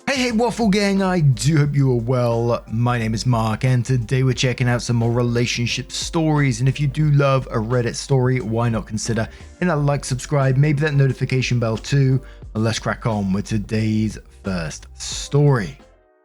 Hey Waffle Gang, I do hope you are well. My name is Mark and today we're checking out some more relationship stories, and if you do love a Reddit story, why not consider hitting that like, subscribe, maybe that notification bell too, and let's crack on with today's first story.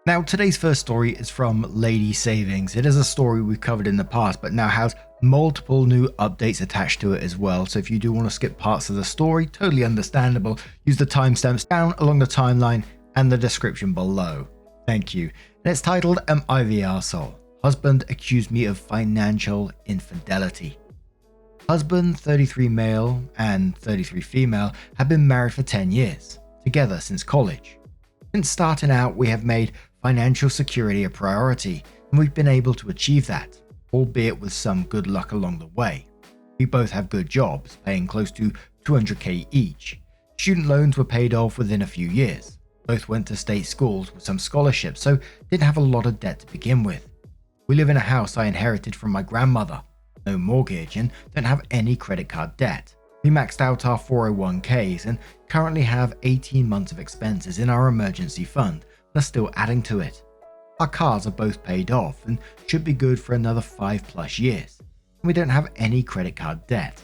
Now today's first story is from Lady Savings. It is a story we've covered in the past but now has multiple new updates attached to it as well, so if you do want to skip parts of the story, totally understandable. Use the timestamps down along the timeline and the description below. Thank you. And it's titled, Am I the Arsehole? Husband accused me of financial infidelity. Husband, 33 male and 33 female, have been married for 10 years, together since college. Since starting out, we have made financial security a priority, and we've been able to achieve that, albeit with some good luck along the way. We both have good jobs, paying close to $200k each. Student loans were paid off within a few years. Both went to state schools with some scholarships, so didn't have a lot of debt to begin with. We live in a house I inherited from my grandmother, no mortgage, and don't have any credit card debt. We maxed out our 401ks and currently have 18 months of expenses in our emergency fund and are still adding to it. Our cars are both paid off and should be good for another 5+ years, and we don't have any credit card debt.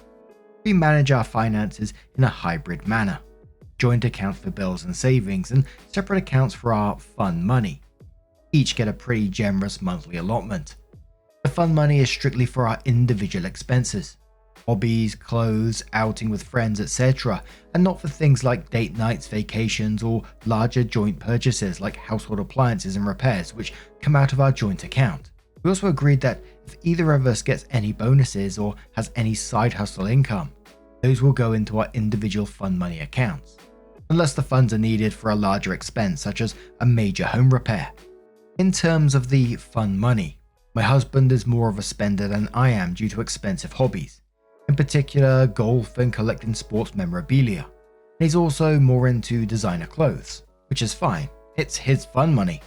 We manage our finances in a hybrid manner. Joint accounts for bills and savings, and separate accounts for our fun money. Each get a pretty generous monthly allotment. The fun money is strictly for our individual expenses, hobbies, clothes, outing with friends, etc., and not for things like date nights, vacations, or larger joint purchases like household appliances and repairs, which come out of our joint account. We also agreed that if either of us gets any bonuses or has any side hustle income, those will go into our individual fun money accounts, unless the funds are needed for a larger expense such as a major home repair. In terms of the fun money, my husband is more of a spender than I am due to expensive hobbies, in particular golf and collecting sports memorabilia. And he's also more into designer clothes, which is fine, it's his fun money.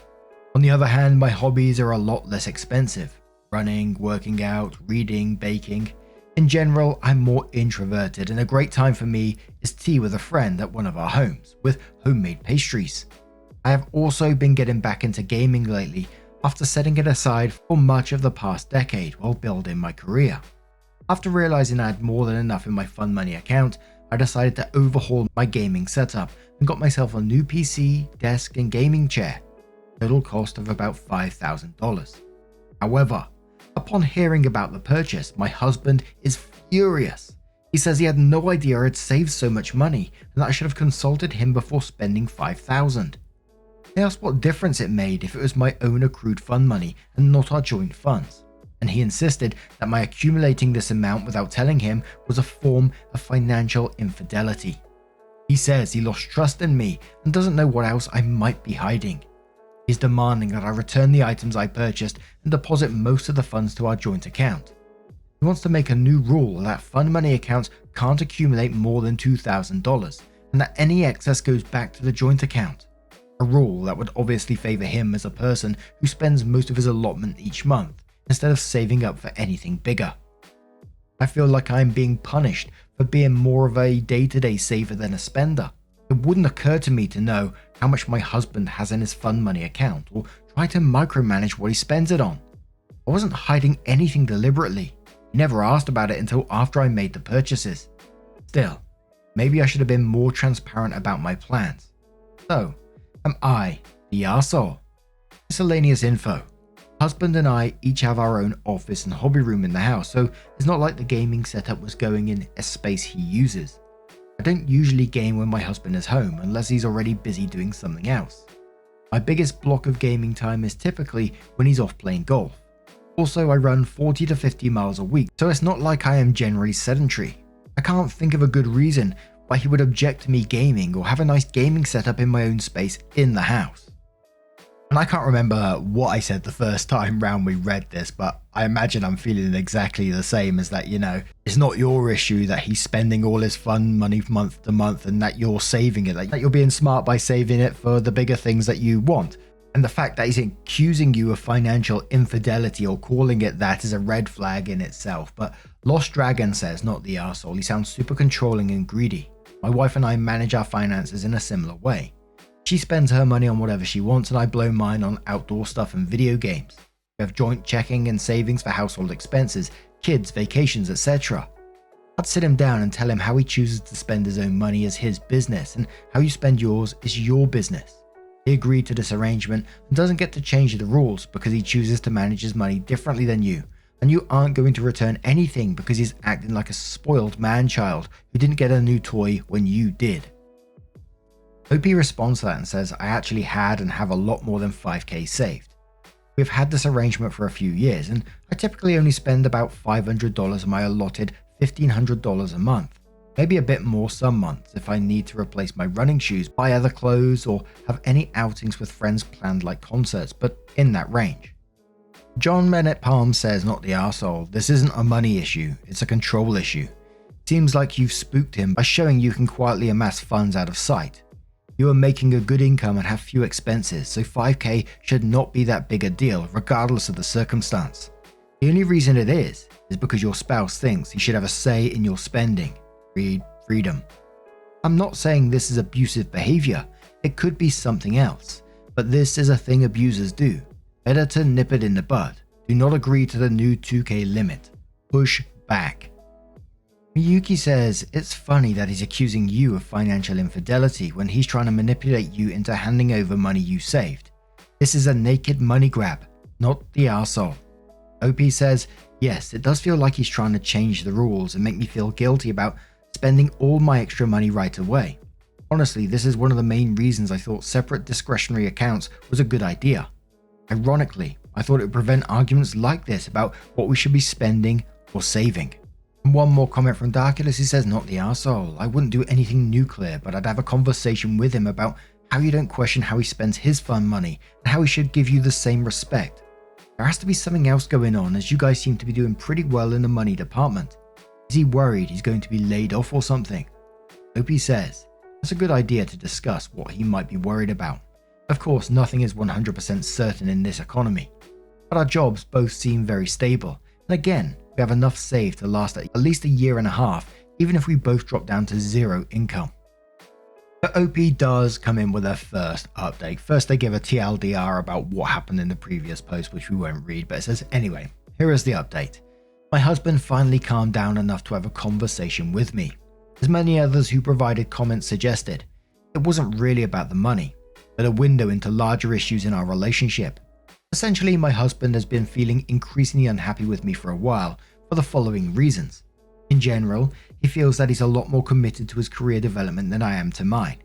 On the other hand, my hobbies are a lot less expensive: running, working out, reading, baking. In general, I'm more introverted, and a great time for me is tea with a friend at one of our homes, with homemade pastries. I have also been getting back into gaming lately after setting it aside for much of the past decade while building my career. After realizing I had more than enough in my fun money account, I decided to overhaul my gaming setup and got myself a new PC, desk and gaming chair. Total cost of about $5,000. However, upon hearing about the purchase, my husband is furious. He says he had no idea I had saved so much money and that I should have consulted him before spending $5,000. I asked what difference it made if it was my own accrued fund money and not our joint funds, and he insisted that my accumulating this amount without telling him was a form of financial infidelity. He says he lost trust in me and doesn't know what else I might be hiding. He's demanding that I return the items I purchased and deposit most of the funds to our joint account. He wants to make a new rule that fund money accounts can't accumulate more than $2,000 and that any excess goes back to the joint account. A rule that would obviously favor him as a person who spends most of his allotment each month instead of saving up for anything bigger. I feel like I am being punished for being more of a day-to-day saver than a spender. It wouldn't occur to me to know how much my husband has in his fund money account or try to micromanage what he spends it on. I wasn't hiding anything deliberately. He never asked about it until after I made the purchases. Still, maybe I should have been more transparent about my plans. So, am I the arsehole? Miscellaneous info. Husband and I each have our own office and hobby room in the house, so it's not like the gaming setup was going in a space he uses. I don't usually game when my husband is home unless he's already busy doing something else. My biggest block of gaming time is typically when he's off playing golf. Also, I run 40 to 50 miles a week, so it's not like I am generally sedentary. I can't think of a good reason why he would object to me gaming or have a nice gaming setup in my own space in the house. And I can't remember what I said the first time round we read this, but I imagine I'm feeling exactly the same, as that, it's not your issue that he's spending all his fun money month to month and that you're saving it, that you're being smart by saving it for the bigger things that you want. And the fact that he's accusing you of financial infidelity or calling it that is a red flag in itself. But Lost Dragon says, not the arsehole, he sounds super controlling and greedy. My wife and I manage our finances in a similar way. She spends her money on whatever she wants and I blow mine on outdoor stuff and video games. We have joint checking and savings for household expenses, kids, vacations, etc. I'd sit him down and tell him how he chooses to spend his own money is his business and how you spend yours is your business. He agreed to this arrangement and doesn't get to change the rules because he chooses to manage his money differently than you, and you aren't going to return anything because he's acting like a spoiled man-child who didn't get a new toy when you did. OP responds to that and says, I actually had and have a lot more than 5k saved. We've had this arrangement for a few years and I typically only spend about $500 of my allotted $1,500 a month. Maybe a bit more some months if I need to replace my running shoes, buy other clothes, or have any outings with friends planned like concerts, but in that range. John Bennett Palm says, not the arsehole, this isn't a money issue, it's a control issue. Seems like you've spooked him by showing you can quietly amass funds out of sight. You are making a good income and have few expenses, so 5k should not be that big a deal regardless of the circumstance. The only reason it is because your spouse thinks he should have a say in your spending. Read freedom. I'm not saying this is abusive behavior, it could be something else, but this is a thing abusers do. Better to nip it in the bud. Do not agree to the new 2k limit. Push back. Miyuki says, it's funny that he's accusing you of financial infidelity when he's trying to manipulate you into handing over money you saved. This is a naked money grab, not the arsehole. OP says, yes, it does feel like he's trying to change the rules and make me feel guilty about spending all my extra money right away. Honestly, this is one of the main reasons I thought separate discretionary accounts was a good idea. Ironically, I thought it would prevent arguments like this about what we should be spending or saving. And one more comment from Darkulus, he says, not the arsehole. I wouldn't do anything nuclear, but I'd have a conversation with him about how you don't question how he spends his fun money and how he should give you the same respect. There has to be something else going on as you guys seem to be doing pretty well in the money department. Is he worried he's going to be laid off or something? OP says, it's a good idea to discuss what he might be worried about. Of course, nothing is 100% certain in this economy, but our jobs both seem very stable, and again, we have enough saved to last at least a year and a half, even if we both drop down to zero income. The OP does come in with their first update. First, they give a TLDR about what happened in the previous post, which we won't read, but it says, anyway, here is the update. My husband finally calmed down enough to have a conversation with me. As many others who provided comments suggested, it wasn't really about the money, but a window into larger issues in our relationship. Essentially, my husband has been feeling increasingly unhappy with me for a while for the following reasons. In general, he feels that he's a lot more committed to his career development than I am to mine.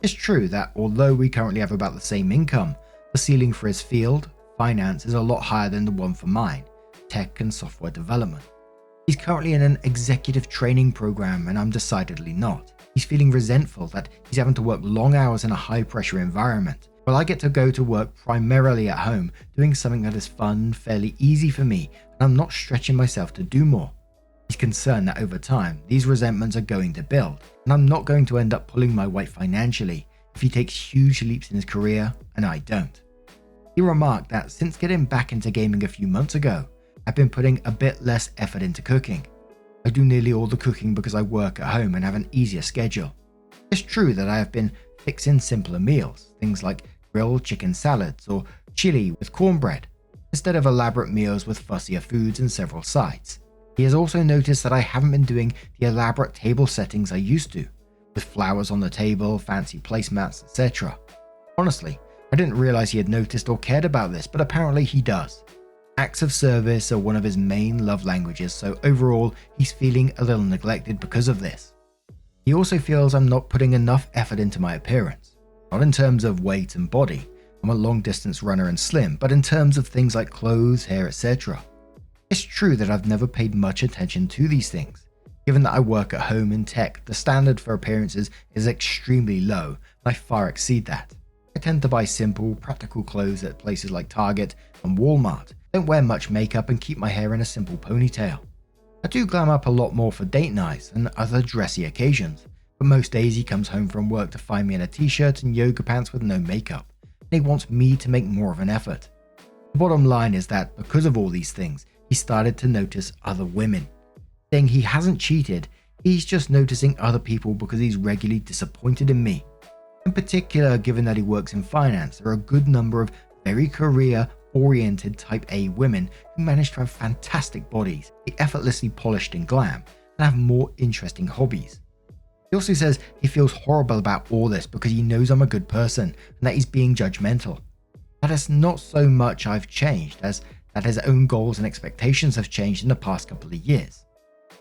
It's true that although we currently have about the same income, the ceiling for his field, finance, is a lot higher than the one for mine, tech and software development. He's currently in an executive training program and I'm decidedly not. He's feeling resentful that he's having to work long hours in a high pressure environment, while I get to go to work primarily at home doing something that is fun, fairly easy for me, and I'm not stretching myself to do more. He's concerned that over time, these resentments are going to build, and I'm not going to end up pulling my weight financially if he takes huge leaps in his career and I don't. He remarked that since getting back into gaming a few months ago, I've been putting a bit less effort into cooking. I do nearly all the cooking because I work at home and have an easier schedule. It's true that I have been fixing simpler meals, things like grilled chicken salads or chili with cornbread, instead of elaborate meals with fussier foods and several sides. He has also noticed that I haven't been doing the elaborate table settings I used to, with flowers on the table, fancy placemats, etc. Honestly, I didn't realize he had noticed or cared about this, but apparently he does. Acts of service are one of his main love languages, so overall he's feeling a little neglected because of this. He also feels I'm not putting enough effort into my appearance, not in terms of weight and body, I'm a long distance runner and slim, but in terms of things like clothes, hair, etc. It's true that I've never paid much attention to these things. Given that I work at home in tech, the standard for appearances is extremely low, and I far exceed that. I tend to buy simple, practical clothes at places like Target and Walmart, don't wear much makeup and keep my hair in a simple ponytail. I do glam up a lot more for date nights and other dressy occasions, but most days he comes home from work to find me in a t-shirt and yoga pants with no makeup, and he wants me to make more of an effort. The bottom line is that because of all these things, he started to notice other women. Saying he hasn't cheated, he's just noticing other people because he's regularly disappointed in me. In particular, given that he works in finance, there are a good number of very career-oriented type A women who manage to have fantastic bodies, be effortlessly polished and glam, and have more interesting hobbies. He also says he feels horrible about all this because he knows I'm a good person and that he's being judgmental. That is not so much I've changed as that his own goals and expectations have changed in the past couple of years.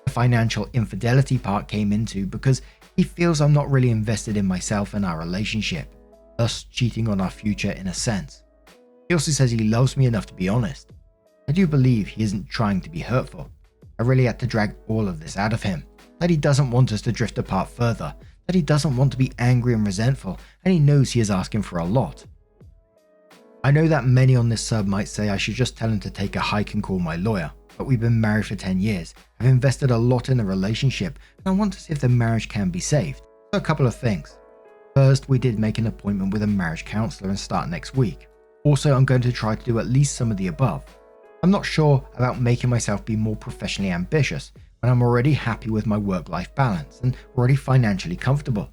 The financial infidelity part came into because he feels I'm not really invested in myself and our relationship, thus cheating on our future in a sense. He also says he loves me enough to be honest. I do believe he isn't trying to be hurtful. I really had to drag all of this out of him, that he doesn't want us to drift apart further, that he doesn't want to be angry and resentful, and he knows he is asking for a lot. I know that many on this sub might say I should just tell him to take a hike and call my lawyer, but we've been married for 10 years, I've invested a lot in the relationship, and I want to see if the marriage can be saved. So a couple of things. First, we did make an appointment with a marriage counsellor and start next week. Also, I'm going to try to do at least some of the above. I'm not sure about making myself be more professionally ambitious when I'm already happy with my work-life balance and already financially comfortable.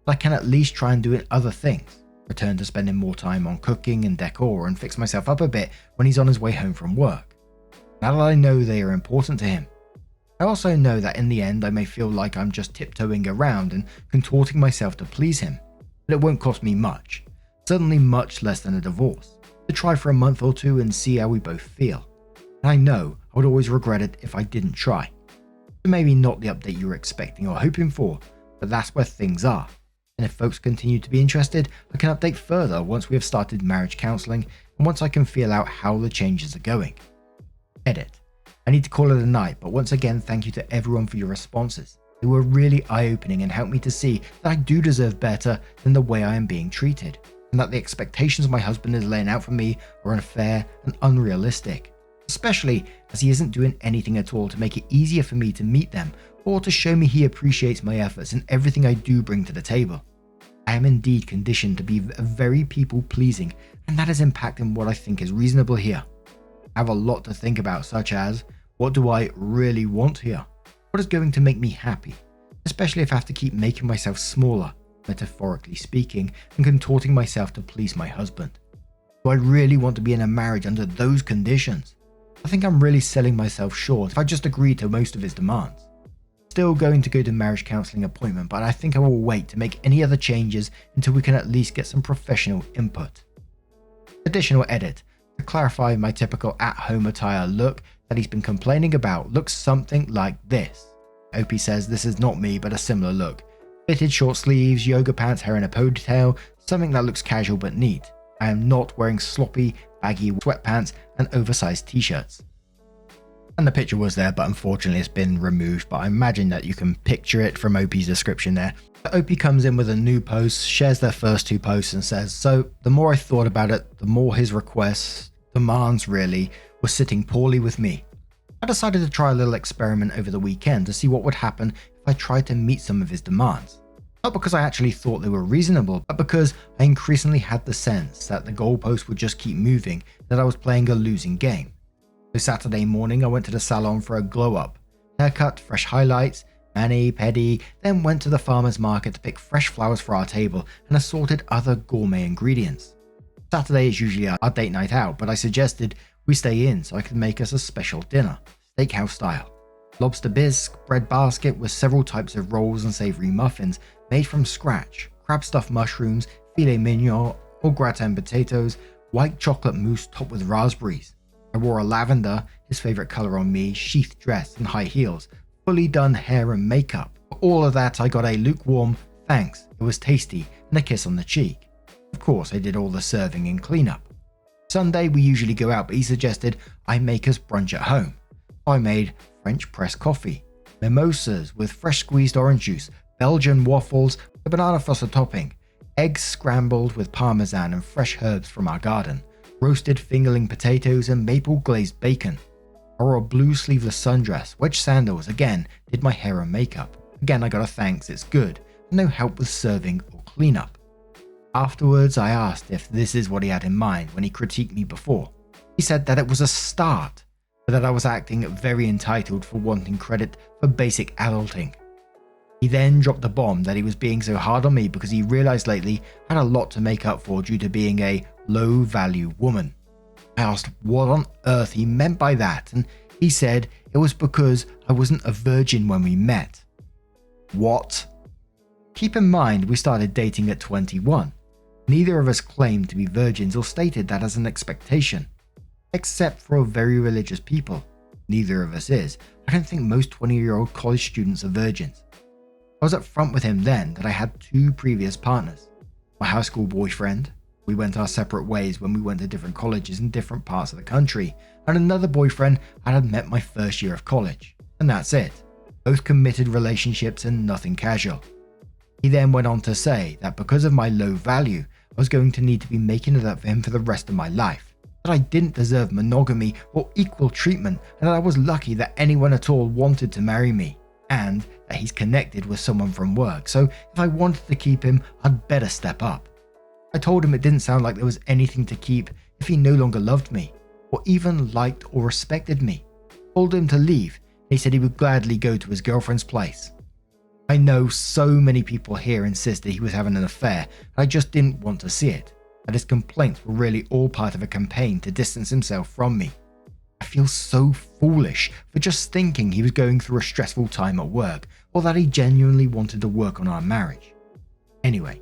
But I can at least try and do other things. Return to spending more time on cooking and decor and fix myself up a bit when he's on his way home from work. Now that I know they are important to him. I also know that in the end I may feel like I'm just tiptoeing around and contorting myself to please him, but it won't cost me much, certainly much less than a divorce, to try for a month or two and see how we both feel. And I know I would always regret it if I didn't try. So maybe not the update you were expecting or hoping for, but that's where things are. And if folks continue to be interested, I can update further once we have started marriage counselling and once I can feel out how the changes are going. Edit. I need to call it a night, but once again thank you to everyone for your responses. They were really eye-opening and helped me to see that I do deserve better than the way I am being treated, and that the expectations my husband is laying out for me are unfair and unrealistic, especially as he isn't doing anything at all to make it easier for me to meet them or to show me he appreciates my efforts and everything I do bring to the table. I am indeed conditioned to be very people-pleasing, and that is impacting what I think is reasonable here. I have a lot to think about, such as, what do I really want here? What is going to make me happy? Especially if I have to keep making myself smaller, metaphorically speaking, and contorting myself to please my husband. Do I really want to be in a marriage under those conditions? I think I'm really selling myself short if I just agree to most of his demands. Still going to go to marriage counselling appointment, but I think I will wait to make any other changes until we can at least get some professional input. Additional edit. To clarify, my typical at-home attire look that he's been complaining about looks something like this. OP says this is not me, but a similar look. Fitted short sleeves, yoga pants, hair in a ponytail, something that looks casual but neat. I am not wearing sloppy, baggy sweatpants and oversized t-shirts. And the picture was there, but unfortunately it's been removed, but I imagine that you can picture it from OP's description there. OP comes in with a new post, shares their first two posts and says, so the more I thought about it, the more his requests, demands really, were sitting poorly with me. I decided to try a little experiment over the weekend to see what would happen if I tried to meet some of his demands. Not because I actually thought they were reasonable, but because I increasingly had the sense that the goalpost would just keep moving, that I was playing a losing game. So Saturday morning I went to the salon for a glow up, haircut, fresh highlights, mani, pedi, then went to the farmer's market to pick fresh flowers for our table and assorted other gourmet ingredients. Saturday is usually our date night out, but I suggested we stay in so I could make us a special dinner, steakhouse style. Lobster bisque, bread basket with several types of rolls and savory muffins made from scratch, crab stuffed mushrooms, filet mignon, au gratin potatoes, white chocolate mousse topped with raspberries. I wore a lavender, his favorite color on me, sheath dress and high heels, fully done hair and makeup. For all of that I got a lukewarm thanks, it was tasty, and a kiss on the cheek. Of course I did all the serving and cleanup. Sunday we usually go out, but he suggested I make us brunch at home. I made French press coffee, mimosas with fresh squeezed orange juice, Belgian waffles with banana fossa topping, eggs scrambled with parmesan and fresh herbs from our garden, roasted fingerling potatoes and maple glazed bacon. I wore a blue sleeveless sundress, wedge sandals, again did my hair and makeup. Again I got a thanks, it's good, and no help with serving or cleanup. Afterwards I asked if this is what he had in mind when he critiqued me before. He said that it was a start, but that I was acting very entitled for wanting credit for basic adulting. He then dropped the bomb that he was being so hard on me because he realized lately I had a lot to make up for due to being a low-value woman. I asked what on earth he meant by that, and he said it was because I wasn't a virgin when we met. What? Keep in mind we started dating at 21. Neither of us claimed to be virgins or stated that as an expectation. Except for very religious people. Neither of us is. I don't think most 20-year-old college students are virgins. I was up front with him then that I had 2 previous partners. My high school boyfriend, we went our separate ways when we went to different colleges in different parts of the country, and another boyfriend I had met my first year of college. And that's it. Both committed relationships and nothing casual. He then went on to say that because of my low value, I was going to need to be making it up for him for the rest of my life. That I didn't deserve monogamy or equal treatment, and that I was lucky that anyone at all wanted to marry me, and that he's connected with someone from work, so if I wanted to keep him, I'd better step up. I told him it didn't sound like there was anything to keep if he no longer loved me, or even liked or respected me. Told him to leave, and he said he would gladly go to his girlfriend's place. I know so many people here insisted he was having an affair, and I just didn't want to see it, that his complaints were really all part of a campaign to distance himself from me. I feel so foolish for just thinking he was going through a stressful time at work, or that he genuinely wanted to work on our marriage. Anyway,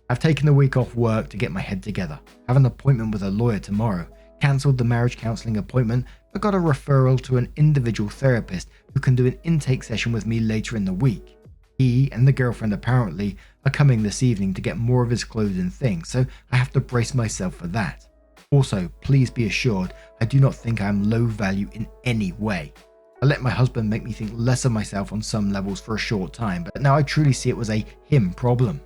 I've taken the week off work to get my head together, have an appointment with a lawyer tomorrow, cancelled the marriage counselling appointment, but got a referral to an individual therapist who can do an intake session with me later in the week. He and the girlfriend apparently are coming this evening to get more of his clothes and things, so I have to brace myself for that. Also, please be assured, I do not think I am low value in any way. I let my husband make me think less of myself on some levels for a short time, but now I truly see it was a him problem.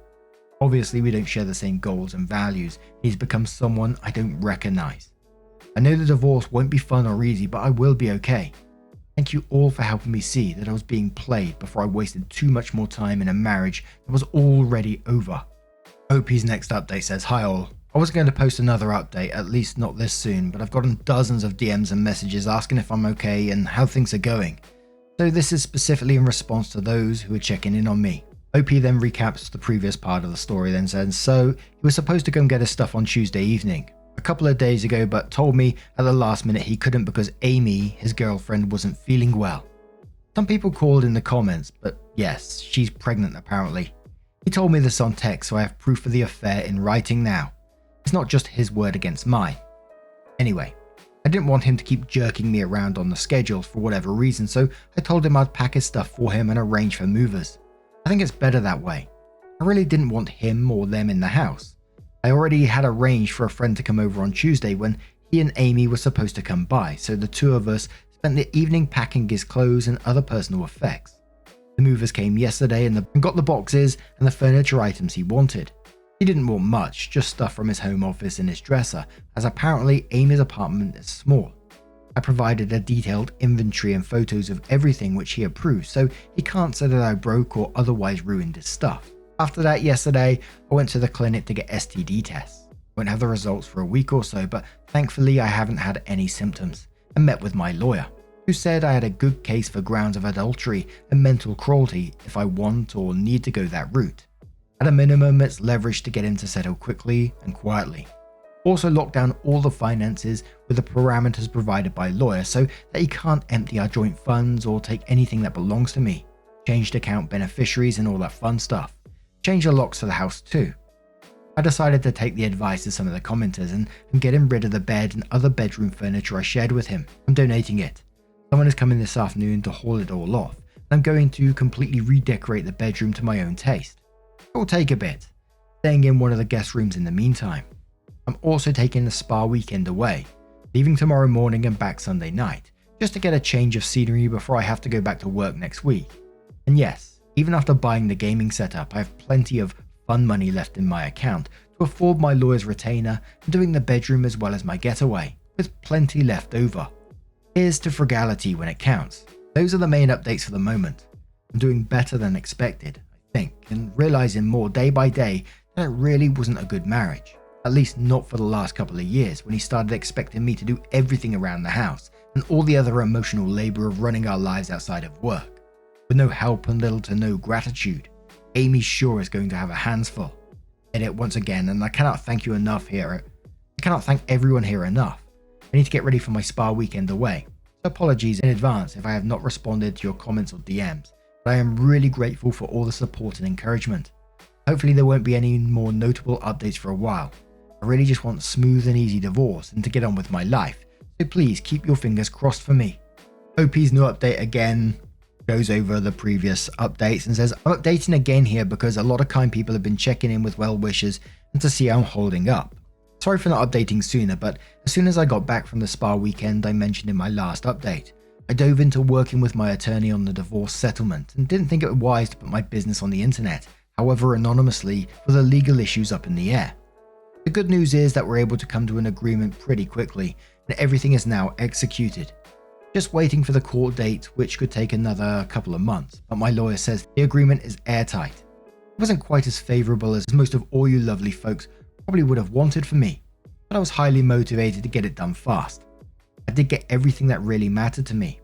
Obviously, we don't share the same goals and values. He's become someone I don't recognize. I know the divorce won't be fun or easy, but I will be okay. Thank you all for helping me see that I was being played before I wasted too much more time in a marriage that was already over. OP's next update says, "Hi all. I was going to post another update, at least not this soon, but I've gotten dozens of DMs and messages asking if I'm okay and how things are going. So this is specifically in response to those who are checking in on me." OP then recaps the previous part of the story, then says, "So he was supposed to go and get his stuff on Tuesday evening, a couple of days ago, but told me at the last minute he couldn't because Amy, his girlfriend, wasn't feeling well. Some people called in the comments, but yes, she's pregnant apparently. He told me this on text, so I have proof of the affair in writing now. It's not just his word against mine. Anyway, I didn't want him to keep jerking me around on the schedules for whatever reason, so I told him I'd pack his stuff for him and arrange for movers. I think it's better that way. I really didn't want him or them in the house. I already had arranged for a friend to come over on Tuesday when he and Amy were supposed to come by, so the two of us spent the evening packing his clothes and other personal effects. The movers came yesterday and got the boxes and the furniture items he wanted. He didn't want much, just stuff from his home office and his dresser, as apparently Amy's apartment is small. I provided a detailed inventory and photos of everything which he approved, so he can't say that I broke or otherwise ruined his stuff. After that, yesterday, I went to the clinic to get STD tests. Won't have the results for a week or so, but thankfully I haven't had any symptoms, and met with my lawyer, who said I had a good case for grounds of adultery and mental cruelty if I want or need to go that route. At a minimum, it's leverage to get him to settle quickly and quietly. Also locked down all the finances with the parameters provided by lawyer so that he can't empty our joint funds or take anything that belongs to me. Changed account beneficiaries and all that fun stuff. Changed the locks to the house too. I decided to take the advice of some of the commenters and get him rid of the bed and other bedroom furniture I shared with him. I'm donating it. Someone is coming this afternoon to haul it all off, and I'm going to completely redecorate the bedroom to my own taste. It will take a bit, staying in one of the guest rooms in the meantime. I'm also taking the spa weekend away, leaving tomorrow morning and back Sunday night, just to get a change of scenery before I have to go back to work next week. And yes, even after buying the gaming setup, I have plenty of fun money left in my account to afford my lawyer's retainer and doing the bedroom as well as my getaway, with plenty left over. Here's to frugality when it counts. Those are the main updates for the moment. I'm doing better than expected, I think, and realizing more day by day that it really wasn't a good marriage. At least not for the last couple of years, when he started expecting me to do everything around the house and all the other emotional labor of running our lives outside of work. with no help and little to no gratitude. Amy sure is going to have her hands full. Edit once again, and I cannot thank you enough here. I cannot thank everyone here enough. I need to get ready for my spa weekend away. So apologies in advance if I have not responded to your comments or DMs, but I am really grateful for all the support and encouragement. Hopefully there won't be any more notable updates for a while. I really just want a smooth and easy divorce and to get on with my life, so please keep your fingers crossed for me. OP's new update again goes over the previous updates and says, I'm updating again here because a lot of kind people have been checking in with well wishes and to see how I'm holding up. Sorry for not updating sooner, but as soon as I got back from the spa weekend I mentioned in my last update, I dove into working with my attorney on the divorce settlement and didn't think it wise to put my business on the internet, however anonymously, for the legal issues up in the air. The good news is that we're able to come to an agreement pretty quickly and everything is now executed. Just waiting for the court date, which could take another couple of months, but my lawyer says the agreement is airtight. It wasn't quite as favourable as most of all you lovely folks probably would have wanted for me, but I was highly motivated to get it done fast. I did get everything that really mattered to me.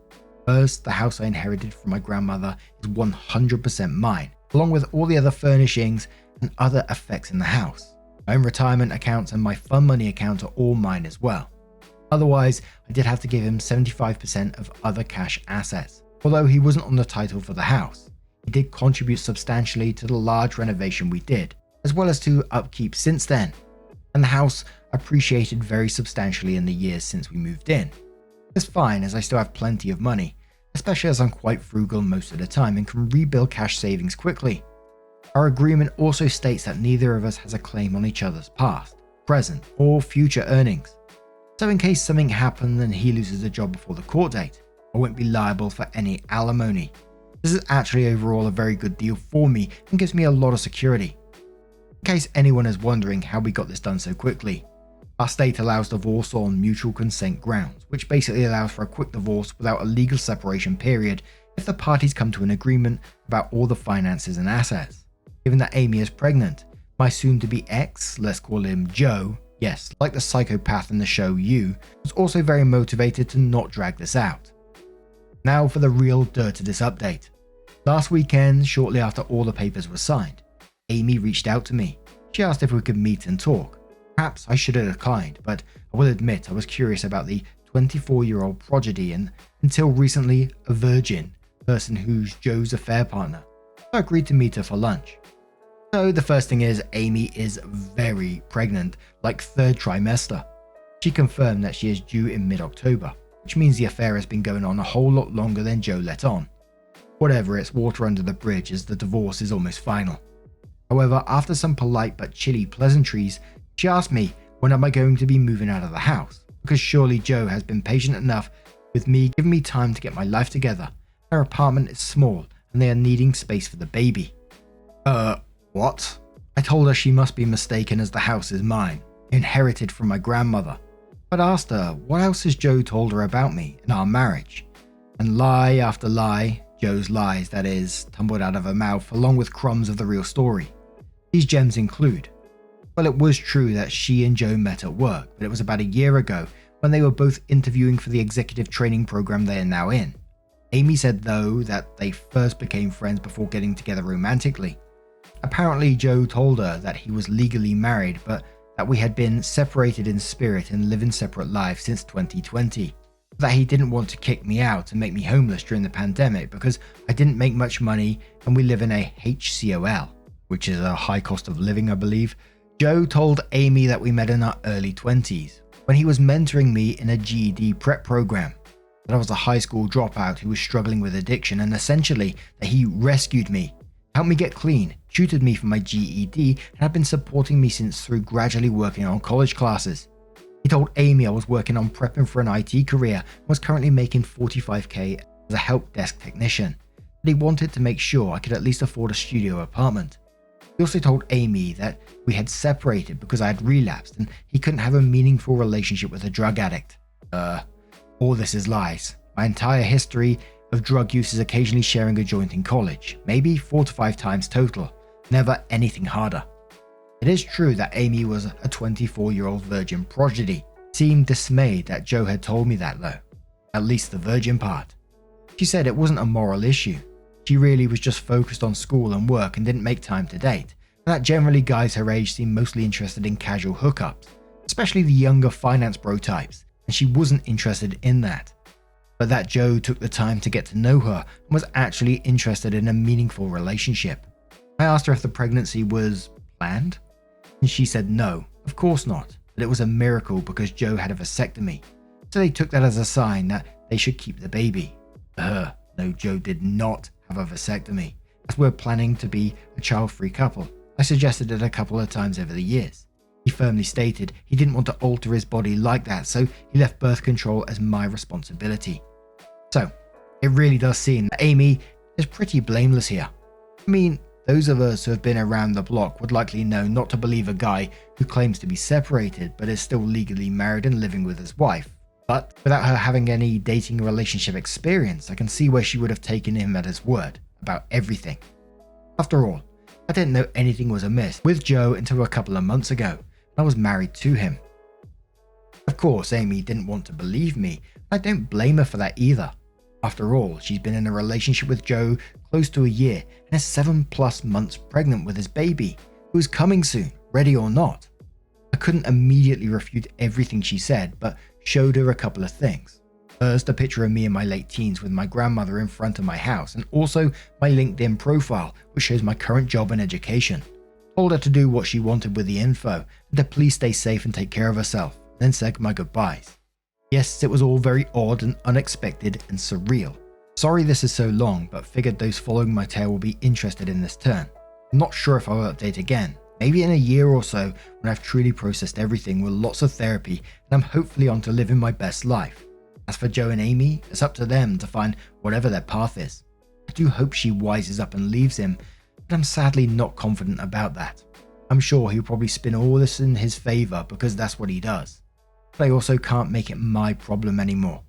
First, the house I inherited from my grandmother is 100% mine, along with all the other furnishings and other effects in the house. My own retirement accounts and my fund money account are all mine as well. Otherwise, I did have to give him 75% of other cash assets. Although he wasn't on the title for the house, he did contribute substantially to the large renovation we did, as well as to upkeep since then, and the house appreciated very substantially in the years since we moved in. It's fine as I still have plenty of money, especially as I'm quite frugal most of the time and can rebuild cash savings quickly. Our agreement also states that neither of us has a claim on each other's past, present, or future earnings. So in case something happened and he loses a job before the court date, I won't be liable for any alimony. This is actually overall a very good deal for me and gives me a lot of security. In case anyone is wondering how we got this done so quickly, our state allows divorce on mutual consent grounds, which basically allows for a quick divorce without a legal separation period if the parties come to an agreement about all the finances and assets. Given that Amy is pregnant, my soon-to-be ex, let's call him Joe, yes, like the psychopath in the show You, was also very motivated to not drag this out. Now for the real dirt of this update. Last weekend, shortly after all the papers were signed, Amy reached out to me. She asked if we could meet and talk. Perhaps I should have declined, but I will admit I was curious about the 24-year-old prodigy and, until recently, a virgin person who's Joe's affair partner. So I agreed to meet her for lunch. So the first thing is, Amy is very pregnant, like third trimester. She confirmed that she is due in mid-October, which means the affair has been going on a whole lot longer than Joe let on. Whatever, it's water under the bridge as the divorce is almost final. However, after some polite but chilly pleasantries, she asked me when am I going to be moving out of the house, because surely Joe has been patient enough with me giving me time to get my life together. Her apartment is small and they are needing space for the baby. What? I told her she must be mistaken as the house is mine, inherited from my grandmother. But asked her what else has Joe told her about me and our marriage. And lie after lie, Joe's lies that is, tumbled out of her mouth along with crumbs of the real story. These gems include, well, it was true that she and Joe met at work, but it was about a year ago when they were both interviewing for the executive training program they are now in. Amy said though that they first became friends before getting together romantically. Apparently Joe told her that he was legally married but that we had been separated in spirit and living separate lives since 2020. That he didn't want to kick me out and make me homeless during the pandemic because I didn't make much money and we live in a HCOL, which is a high cost of living I believe. Joe told Amy that we met in our early 20s when he was mentoring me in a GED prep program. That I was a high school dropout who was struggling with addiction and essentially that he rescued me, helped me get clean, tutored me for my GED and had been supporting me since through gradually working on college classes. He told Amy I was working on prepping for an IT career and was currently making $45,000 as a help desk technician, but he wanted to make sure I could at least afford a studio apartment. He also told Amy that we had separated because I had relapsed and he couldn't have a meaningful relationship with a drug addict. All this is lies. My entire history of drug use is occasionally sharing a joint in college, maybe 4 to 5 times total, never anything harder. It is true that Amy was a 24-year-old virgin prodigy. Seemed dismayed that Joe had told me that though, at least the virgin part. She said it wasn't a moral issue. She really was just focused on school and work and didn't make time to date, and that generally guys her age seem mostly interested in casual hookups, especially the younger finance bro types, and she wasn't interested in that. But that Joe took the time to get to know her and was actually interested in a meaningful relationship. I asked her if the pregnancy was planned, and she said no, of course not, but it was a miracle because Joe had a vasectomy, so they took that as a sign that they should keep the baby. No, Joe did not have a vasectomy, as we're planning to be a child-free couple. I suggested it a couple of times over the years. He firmly stated he didn't want to alter his body like that, so he left birth control as my responsibility. So, it really does seem that Amy is pretty blameless here. I mean, those of us who have been around the block would likely know not to believe a guy who claims to be separated but is still legally married and living with his wife. But without her having any dating relationship experience, I can see where she would have taken him at his word about everything. After all, I didn't know anything was amiss with Joe until a couple of months ago, and I was married to him. Of course, Amy didn't want to believe me, and I don't blame her for that either. After all, she's been in a relationship with Joe close to a year and is 7+ months pregnant with his baby, who is coming soon, ready or not. I couldn't immediately refute everything she said, but showed her a couple of things. First, a picture of me in my late teens with my grandmother in front of my house, and also my LinkedIn profile, which shows my current job and education. Told her to do what she wanted with the info, and to please stay safe and take care of herself, then said my goodbyes. Yes, it was all very odd and unexpected and surreal. Sorry this is so long, but figured those following my tale will be interested in this turn. I'm not sure if I'll update again. Maybe in a year or so when I've truly processed everything with lots of therapy and I'm hopefully on to living my best life. As for Joe and Amy, it's up to them to find whatever their path is. I do hope she wises up and leaves him, but I'm sadly not confident about that. I'm sure he'll probably spin all this in his favour because that's what he does. But I also can't make it my problem anymore.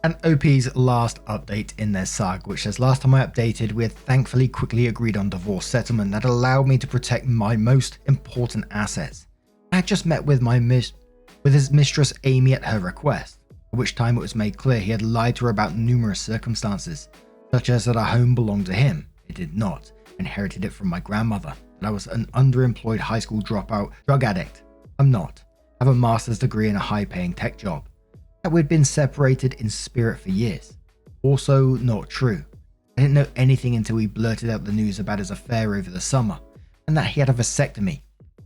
And OP's last update in their saga, which says, last time I updated, we had thankfully quickly agreed on divorce settlement that allowed me to protect my most important assets. I had just met with his mistress Amy at her request, at which time it was made clear he had lied to her about numerous circumstances, such as that our home belonged to him. It did not. I inherited it from my grandmother. That I was an underemployed high school dropout drug addict. I'm not. I have a master's degree in a high-paying tech job. That we'd been separated in spirit for years. Also not true. I didn't know anything until he blurted out the news about his affair over the summer, and that he had a vasectomy.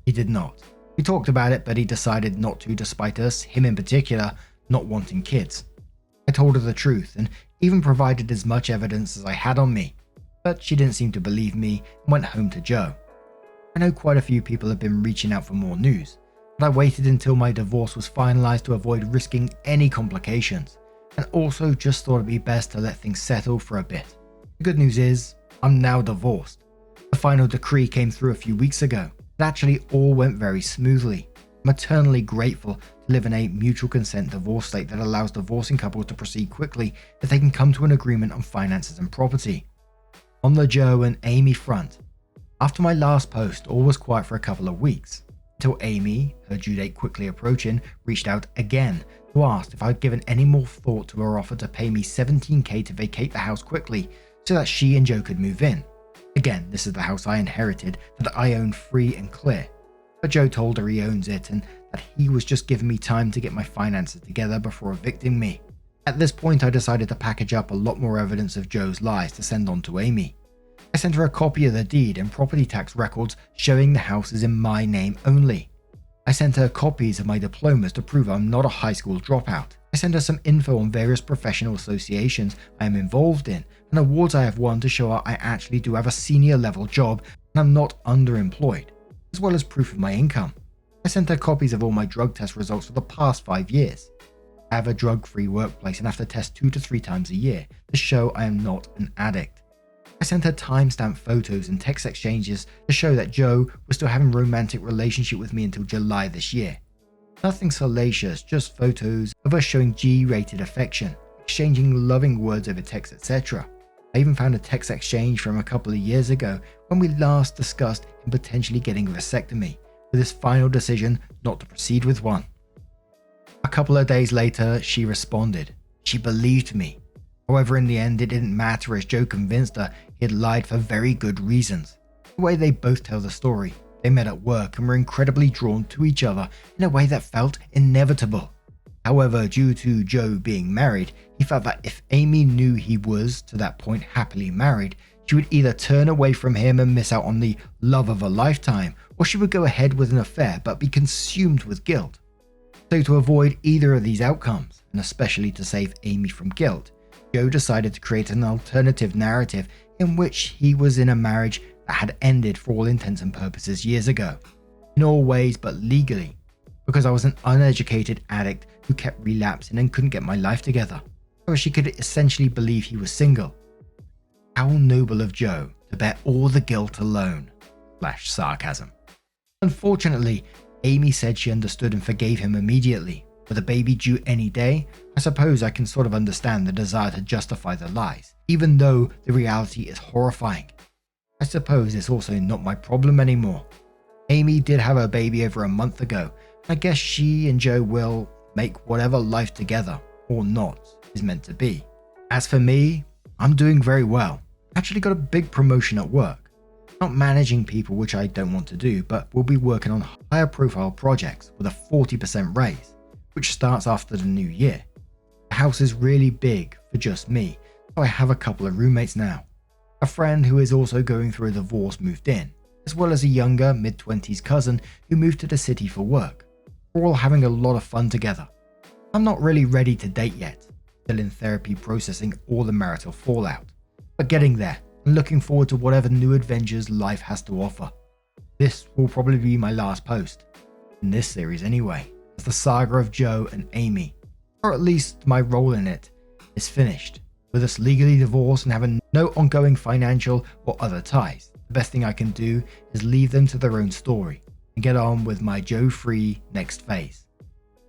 He did not. We talked about it, but he decided not to, despite us, him in particular, not wanting kids. I told her the truth and even provided as much evidence as I had on me, but she didn't seem to believe me and went home to Joe. I know quite a few people have been reaching out for more news, but I waited until my divorce was finalized to avoid risking any complications, and also just thought it'd be best to let things settle for a bit. The good news is, I'm now divorced. The final decree came through a few weeks ago. It actually all went very smoothly. I'm eternally grateful to live in a mutual consent divorce state that allows divorcing couples to proceed quickly if they can come to an agreement on finances and property. On the Joe and Amy front, after my last post, all was quiet for a couple of weeks, until Amy, her due date quickly approaching, reached out again to ask if I'd given any more thought to her offer to pay me $17,000 to vacate the house quickly so that she and Joe could move in. Again, this is the house I inherited that I own free and clear. But Joe told her he owns it and that he was just giving me time to get my finances together before evicting me. At this point, I decided to package up a lot more evidence of Joe's lies to send on to Amy. I sent her a copy of the deed and property tax records showing the house is in my name only. I sent her copies of my diplomas to prove I'm not a high school dropout. I sent her some info on various professional associations I am involved in and awards I have won to show her I actually do have a senior level job and I'm not underemployed, as well as proof of my income. I sent her copies of all my drug test results for the past 5 years. I have a drug-free workplace and have to test 2 to 3 times a year to show I am not an addict. I sent her timestamp photos and text exchanges to show that Joe was still having a romantic relationship with me until July this year. Nothing salacious, just photos of us showing G-rated affection, exchanging loving words over text, etc. I even found a text exchange from a couple of years ago when we last discussed him potentially getting a vasectomy, with his final decision not to proceed with one. A couple of days later, she responded. She believed me. However, in the end, it didn't matter as Joe convinced her he had lied for very good reasons. The way they both tell the story, they met at work and were incredibly drawn to each other in a way that felt inevitable. However, due to Joe being married, he felt that if Amy knew he was, to that point, happily married, she would either turn away from him and miss out on the love of a lifetime, or she would go ahead with an affair but be consumed with guilt. So to avoid either of these outcomes, and especially to save Amy from guilt, Joe decided to create an alternative narrative in which he was in a marriage that had ended for all intents and purposes years ago, in all ways but legally, because I was an uneducated addict who kept relapsing and couldn't get my life together, so she could essentially believe he was single. How noble of Joe to bear all the guilt alone. /sarcasm. Unfortunately, Amy said she understood and forgave him immediately. With a baby due any day, I suppose I can sort of understand the desire to justify the lies, even though the reality is horrifying. I suppose it's also not my problem anymore. Amy did have her baby over a month ago. I guess she and Joe will make whatever life together, or not, is meant to be. As for me, I'm doing very well. Actually got a big promotion at work. Not managing people, which I don't want to do, but we'll be working on higher profile projects with a 40% raise, which starts after the new year. The house is really big for just me, so I have a couple of roommates now. A friend who is also going through a divorce moved in, as well as a younger mid-20s cousin who moved to the city for work. We're all having a lot of fun together. I'm not really ready to date yet, still in therapy processing all the marital fallout, but getting there and looking forward to whatever new adventures life has to offer. This will probably be my last post, in this series anyway, as the saga of Joe and Amy, or at least my role in it, is finished, with us legally divorced and having no ongoing financial or other ties. The best thing I can do is leave them to their own story and get on with my Joe-free next phase.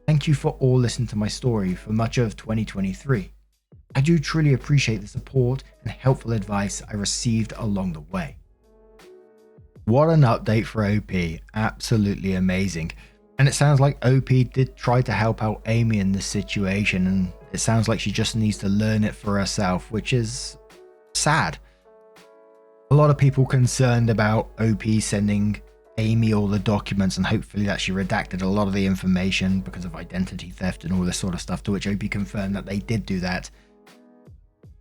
Thank you for all listening to my story for much of 2023. I do truly appreciate the support and helpful advice I received along the way. What an update for OP, absolutely amazing. And it sounds like OP did try to help out Amy in this situation, and it sounds like she just needs to learn it for herself, which is sad. A lot of people concerned about OP sending Amy all the documents, and hopefully that she redacted a lot of the information because of identity theft and all this sort of stuff, to which OP confirmed that they did do that.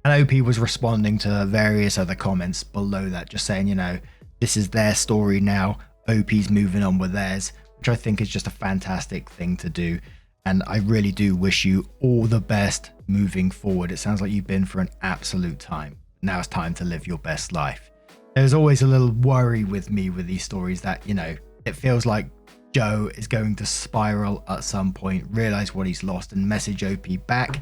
And OP was responding to various other comments below that, just saying, you know, this is their story now, OP's moving on with theirs, which I think is just a fantastic thing to do. And I really do wish you all the best moving forward. It sounds like you've been for an absolute time. Now it's time to live your best life. There's always a little worry with me with these stories that, you know, it feels like Joe is going to spiral at some point, realize what he's lost and message OP back.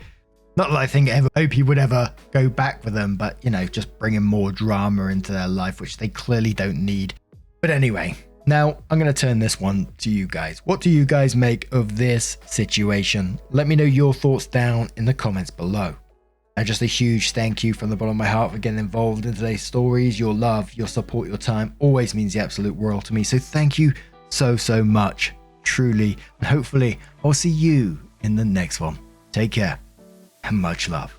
Not that I think OP would ever go back with them, but, you know, just bringing more drama into their life, which they clearly don't need. But anyway, now I'm going to turn this one to you guys. What do you guys make of this situation? Let me know your thoughts down in the comments below. And just a huge thank you from the bottom of my heart for getting involved in today's stories. Your love, your support, your time always means the absolute world to me. So thank you so much, truly. And hopefully I'll see you in the next one. Take care and much love.